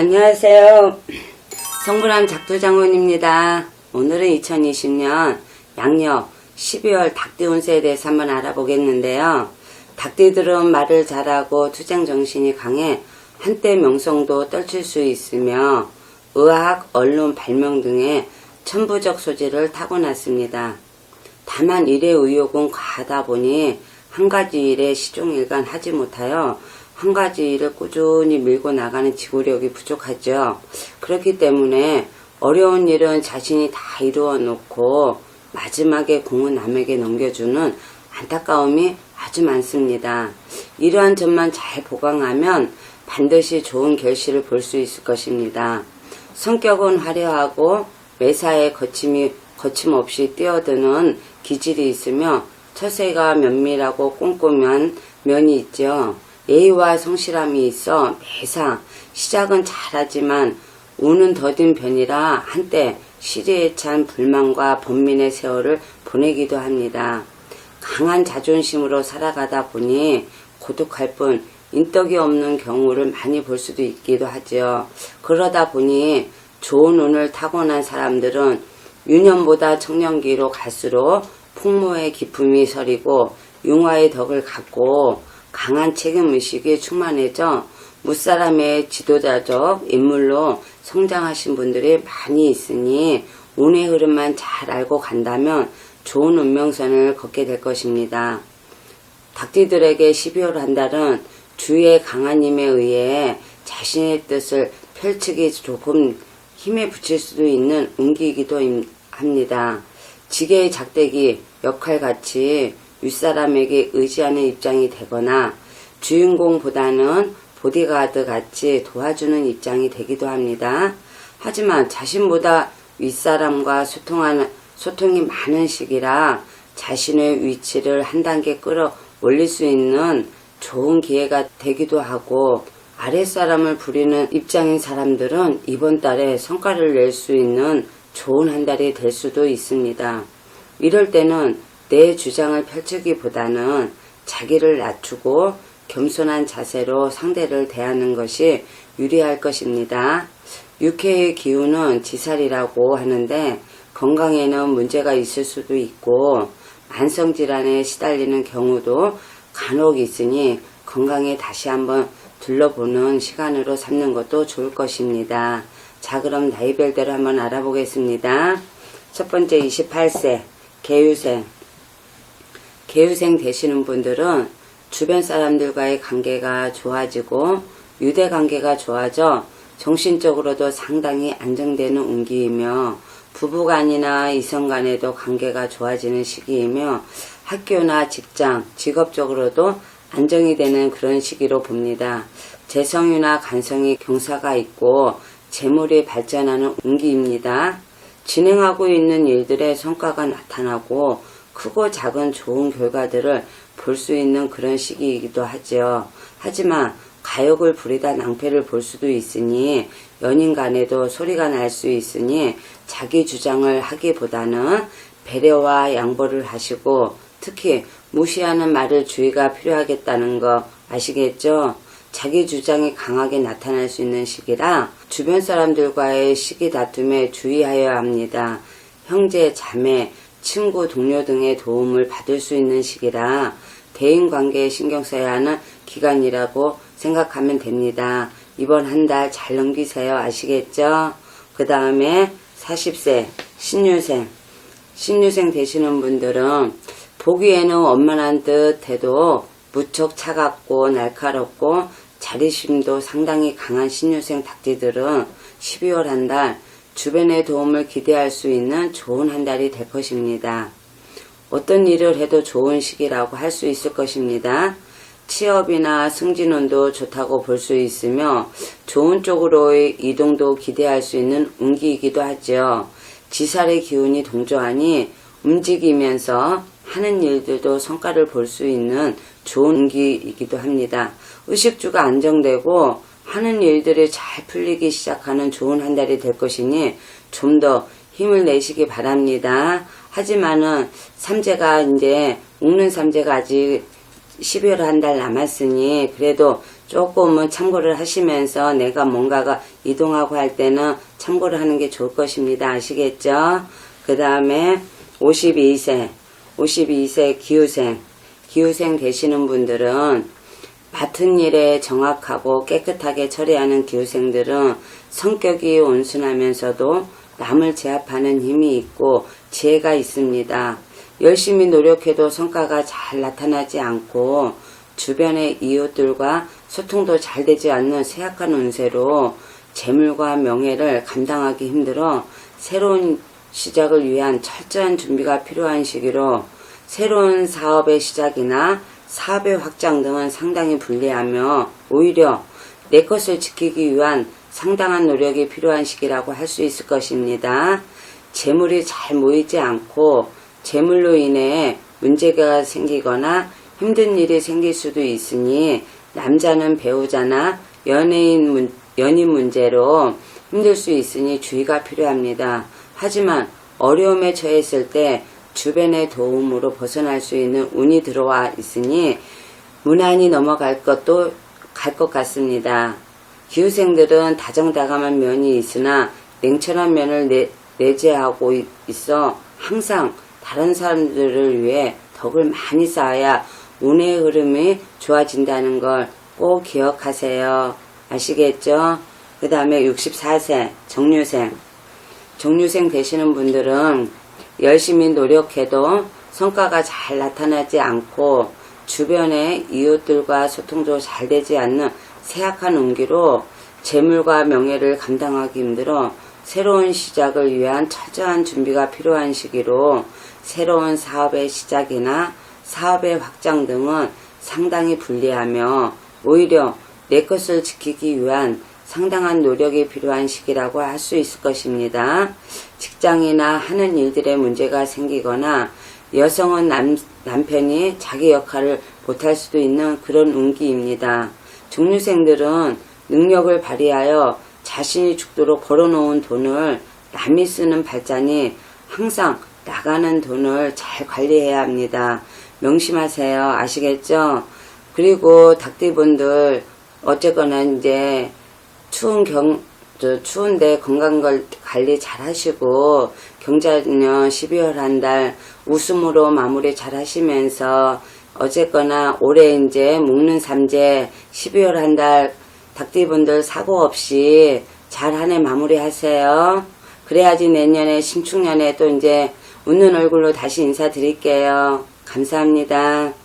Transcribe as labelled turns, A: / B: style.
A: 안녕하세요. 성불한 작두장군입니다. 오늘은 2020년 양력 12월 닭띠 운세에 대해서 한번 알아보겠는데요. 닭띠들은 말을 잘하고 투쟁정신이 강해 한때 명성도 떨칠 수 있으며 의학, 언론, 발명 등의 천부적 소질을 타고났습니다. 다만 일의 의욕은 과하다 보니 한 가지 일에 시종일관 하지 못하여 한 가지 일을 꾸준히 밀고 나가는 지구력이 부족하죠. 그렇기 때문에 어려운 일은 자신이 다 이루어 놓고 마지막에 공은 남에게 넘겨주는 안타까움이 아주 많습니다. 이러한 점만 잘 보강하면 반드시 좋은 결실을 볼 수 있을 것입니다. 성격은 화려하고 매사에 거침없이 뛰어드는 기질이 있으며 처세가 면밀하고 꼼꼼한 면이 있죠. 예의와 성실함이 있어 매사 시작은 잘하지만 운은 더딘 편이라 한때 시리에 찬 불만과 번민의 세월을 보내기도 합니다. 강한 자존심으로 살아가다 보니 고독할 뿐 인덕이 없는 경우를 많이 볼 수도 있기도 하죠. 그러다 보니 좋은 운을 타고난 사람들은 유년보다 청년기로 갈수록 풍모의 기품이 서리고 융화의 덕을 갖고 강한 책임의식이 충만해져 무사람의 지도자적 인물로 성장하신 분들이 많이 있으니 운의 흐름만 잘 알고 간다면 좋은 운명선을 걷게 될 것입니다. 닭띠들에게 12월 한 달은 주위의 강한 힘에 의해 자신의 뜻을 펼치기 조금 힘에 붙일 수도 있는 운기이기도 합니다. 지게의 작대기 역할같이 윗사람에게 의지하는 입장이 되거나 주인공보다는 보디가드 같이 도와주는 입장이 되기도 합니다. 하지만 자신보다 윗사람과 소통이 많은 시기라 자신의 위치를 한 단계 끌어올릴 수 있는 좋은 기회가 되기도 하고 아랫사람을 부리는 입장인 사람들은 이번 달에 성과를 낼 수 있는 좋은 한 달이 될 수도 있습니다. 이럴 때는 내 주장을 펼치기보다는 자기를 낮추고 겸손한 자세로 상대를 대하는 것이 유리할 것입니다. 육해의 기운은 지살이라고 하는데 건강에는 문제가 있을 수도 있고 만성질환에 시달리는 경우도 간혹 있으니 건강에 다시 한번 둘러보는 시간으로 삼는 것도 좋을 것입니다. 자, 그럼 나이별대로 한번 알아보겠습니다. 첫 번째 28세 개유생. 개유생 되시는 분들은 주변 사람들과의 관계가 좋아지고 유대관계가 좋아져 정신적으로도 상당히 안정되는 운기이며 부부간이나 이성간에도 관계가 좋아지는 시기이며 학교나 직장, 직업적으로도 안정이 되는 그런 시기로 봅니다. 재성이나 간성이 경사가 있고 재물이 발전하는 운기입니다. 진행하고 있는 일들의 성과가 나타나고 크고 작은 좋은 결과들을 볼 수 있는 그런 시기이기도 하죠. 하지만 가욕을 부리다 낭패를 볼 수도 있으니 연인 간에도 소리가 날 수 있으니 자기 주장을 하기보다는 배려와 양보를 하시고 특히 무시하는 말을 주의가 필요하겠다는 거 아시겠죠? 자기 주장이 강하게 나타날 수 있는 시기라 주변 사람들과의 시기 다툼에 주의하여야 합니다. 형제, 자매, 친구, 동료 등의 도움을 받을 수 있는 시기라 대인관계에 신경 써야 하는 기간이라고 생각하면 됩니다. 이번 한 달 잘 넘기세요. 아시겠죠? 그 다음에 40세 신유생. 신유생 되시는 분들은 보기에는 원만한 듯 해도 무척 차갑고 날카롭고 자립심도 상당히 강한 신유생 닭띠들은 12월 한 달 주변의 도움을 기대할 수 있는 좋은 한 달이 될 것입니다. 어떤 일을 해도 좋은 시기라고 할 수 있을 것입니다. 취업이나 승진운도 좋다고 볼 수 있으며 좋은 쪽으로의 이동도 기대할 수 있는 운기이기도 하죠. 지살의 기운이 동조하니 움직이면서 하는 일들도 성과를 볼 수 있는 좋은 운기이기도 합니다. 의식주가 안정되고 하는 일들이 잘 풀리기 시작하는 좋은 한 달이 될 것이니 좀 더 힘을 내시기 바랍니다. 하지만은 삼재가 이제 웃는 삼재가 아직 12월 한 달 남았으니 그래도 조금은 참고를 하시면서 내가 뭔가가 이동하고 할 때는 참고를 하는 게 좋을 것입니다. 아시겠죠? 그 다음에 52세 기후생 되시는 분들은 맡은 일에 정확하고 깨끗하게 처리하는 기후생들은 성격이 온순하면서도 남을 제압하는 힘이 있고 지혜가 있습니다. 열심히 노력해도 성과가 잘 나타나지 않고 주변의 이웃들과 소통도 잘 되지 않는 쇠약한 운세로 재물과 명예를 감당하기 힘들어 새로운 시작을 위한 철저한 준비가 필요한 시기로 새로운 사업의 시작이나 사업의 확장 등은 상당히 불리하며 오히려 내 것을 지키기 위한 상당한 노력이 필요한 시기라고 할 수 있을 것입니다. 재물이 잘 모이지 않고 재물로 인해 문제가 생기거나 힘든 일이 생길 수도 있으니 남자는 배우자나 연인 문제로 힘들 수 있으니 주의가 필요합니다. 하지만 어려움에 처했을 때 주변의 도움으로 벗어날 수 있는 운이 들어와 있으니 무난히 넘어갈 것도 갈 것 같습니다. 기후생들은 다정다감한 면이 있으나 냉철한 면을 내재하고 있어 항상 다른 사람들을 위해 덕을 많이 쌓아야 운의 흐름이 좋아진다는 걸 꼭 기억하세요. 아시겠죠? 그 다음에 64세 정류생 되시는 분들은 열심히 노력해도 성과가 잘 나타나지 않고 주변의 이웃들과 소통도 잘 되지 않는 쇠약한 운기로 재물과 명예를 감당하기 힘들어 새로운 시작을 위한 철저한 준비가 필요한 시기로 새로운 사업의 시작이나 사업의 확장 등은 상당히 불리하며 오히려 내 것을 지키기 위한 상당한 노력이 필요한 시기라고 할 수 있을 것입니다. 직장이나 하는 일들에 문제가 생기거나 여성은 남편이 자기 역할을 못할 수도 있는 그런 운기입니다. 종류생들은 능력을 발휘하여 자신이 죽도록 걸어놓은 돈을 남이 쓰는 발자니 항상 나가는 돈을 잘 관리해야 합니다. 명심하세요. 아시겠죠? 그리고 닭띠분들 어쨌거나 이제 추운데 건강 관리 잘 하시고 경자년 12월 한 달 웃음으로 마무리 잘 하시면서 어쨌거나 올해 이제 묵는 삼재 12월 한 달 닭띠분들 사고 없이 잘 한 해 마무리 하세요. 그래야지 내년에 신축년에 또 이제 웃는 얼굴로 다시 인사드릴게요. 감사합니다.